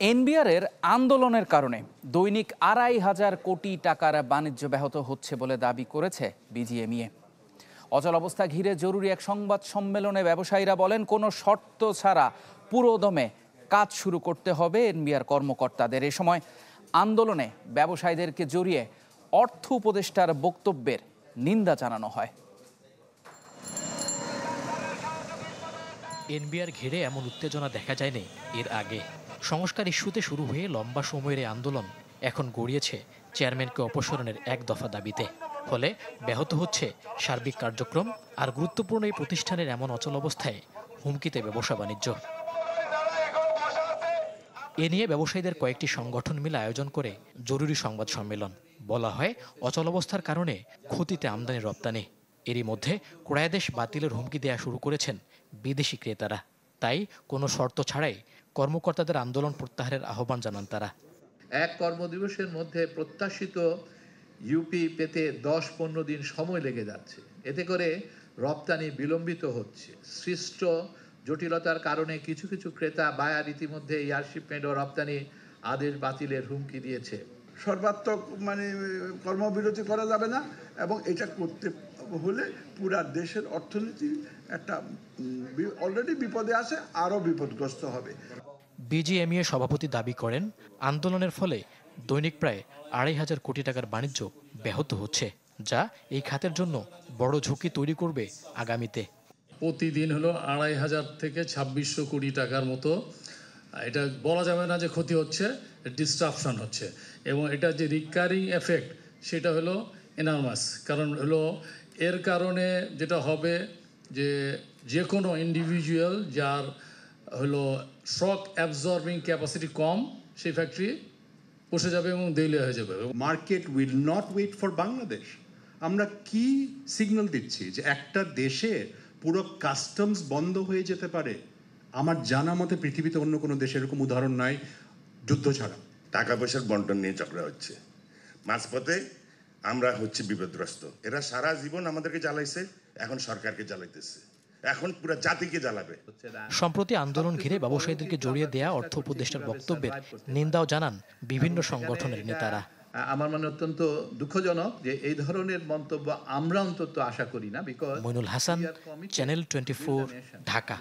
এনবিআরের আন্দোলনের কারণে দৈনিক ২৫০০ কোটি টাকার বাণিজ্য ব্যাহত হচ্ছে বলে দাবি করেছে বিজিএমইএ। অচলাবস্থা ঘিরে জরুরি এক সংবাদ সম্মেলনে ব্যবসায়ীরা বলেন, কোনো শর্ত ছাড়া পুরোদমে কাজ শুরু করতে হবে এনবিআর কর্মকর্তাদের। এ সময় আন্দোলনে ব্যবসায়ীদেরকে জড়িয়ে অর্থ উপদেষ্টার বক্তব্যের নিন্দা জানানো হয়। এনবিআর ঘিরে এমন উত্তেজনা দেখা যায়নি এর আগে। সংস্কার ইস্যুতে শুরু হয়ে লম্বা সময়ের এই আন্দোলন এখন গড়িয়েছে চেয়ারম্যানকে অপসারণের এক দফা দাবিতে। ফলে ব্যাহত হচ্ছে সার্বিক কার্যক্রম, আর গুরুত্বপূর্ণ এই প্রতিষ্ঠানের এমন অচলাবস্থায় হুমকিতে ব্যবসা বাণিজ্য। এ নিয়ে ব্যবসায়ীদের কয়েকটি সংগঠন মিলে আয়োজন করে জরুরি সংবাদ সম্মেলন। বলা হয়, অচলাবস্থার কারণে ক্ষতিতে আমদানি রপ্তানি। এরই মধ্যে ক্রয়াদেশ বাতিলের হুমকি দেওয়া শুরু করেছেন বিদেশি ক্রেতারা। তাই কোনো শর্ত ছাড়াই কর্মকর্তাদের আন্দোলন প্রত্যাহারের আহ্বান জানান তারা। এক কর্মদিবসের মধ্যে প্রত্যাশিত ইউপি পেতে 10-15 দিন সময় লেগে যাচ্ছে। এতে করে রপ্তানি বিলম্বিত হচ্ছে। সৃষ্ট জটিলতার কারণে কিছু কিছু ক্রেতা বায়ার ইতিমধ্যে এয়ার শিপমেন্ট ও রপ্তানি আদেশ বাতিলের হুমকি দিয়েছে। সর্বাত্মক কর্মবিরতি করা যাবে না, এবং এটা করতে হলে পুরা দেশের অর্থনীতি একটা অলরেডি বিপদে আছে, আরও বিপদগ্রস্ত হবে। বিজিএমইএ সভাপতি দাবি করেন, আন্দোলনের ফলে দৈনিক প্রায় ২৫০০ কোটি টাকার বাণিজ্য ব্যাহত হচ্ছে, যা এই খাতের জন্য বড় ঝুঁকি তৈরি করবে আগামীতে। প্রতিদিন হলো ২৫০০ থেকে ২৬০০ কোটি টাকার মতো, এটা বলা যাবে না যে ক্ষতি হচ্ছে, ডিস্ট্রাপশন হচ্ছে, এবং এটা যে রিকারিং এফেক্ট সেটা হলো এনার্মাস। কারণ হলো এর কারণে যেটা হবে যে কোনো ইন্ডিভিজুয়াল যার হলো শক অ্যাবজর্বিং ক্যাপাসিটি কম, সেই ফ্যাক্টরি বসে যাবে এবং দেউলিয়া হয়ে যাবে। Market will not wait for Bangladesh. আমরা কি সিগন্যাল দিচ্ছি যে একটা দেশে পুরো কাস্টমস বন্ধ হয়ে যেতে পারে? আমার জানা মতে পৃথিবীতে অন্য কোনো দেশে এরকম উদাহরণ নাই যুদ্ধ ছাড়া। টাকা পয়সার বন্টন নিয়ে ঝগড়া হচ্ছে, মাঝপথে আমরা হচ্ছে বিপদগ্রস্ত। এরা সারা জীবন আমাদেরকে জ্বালাইছে, এখন সরকারকে জ্বালাইতেছে, এখন পুরো জাতিকে জ্বালাবে। সম্প্রতি আন্দোলন ঘিরে ব্যবসায়ীদেরকে জড়িয়ে দেয়া অর্থ উপদেষ্টার বক্তব্যের নিন্দাও জানান বিভিন্ন সংগঠনের নেতারা। আমার মনে অত্যন্ত দুঃখজনক যে এই ধরনের মন্তব্য আমরা অন্তত আশা করি না। মইনুল হাসান, চ্যানেল 24, ঢাকা।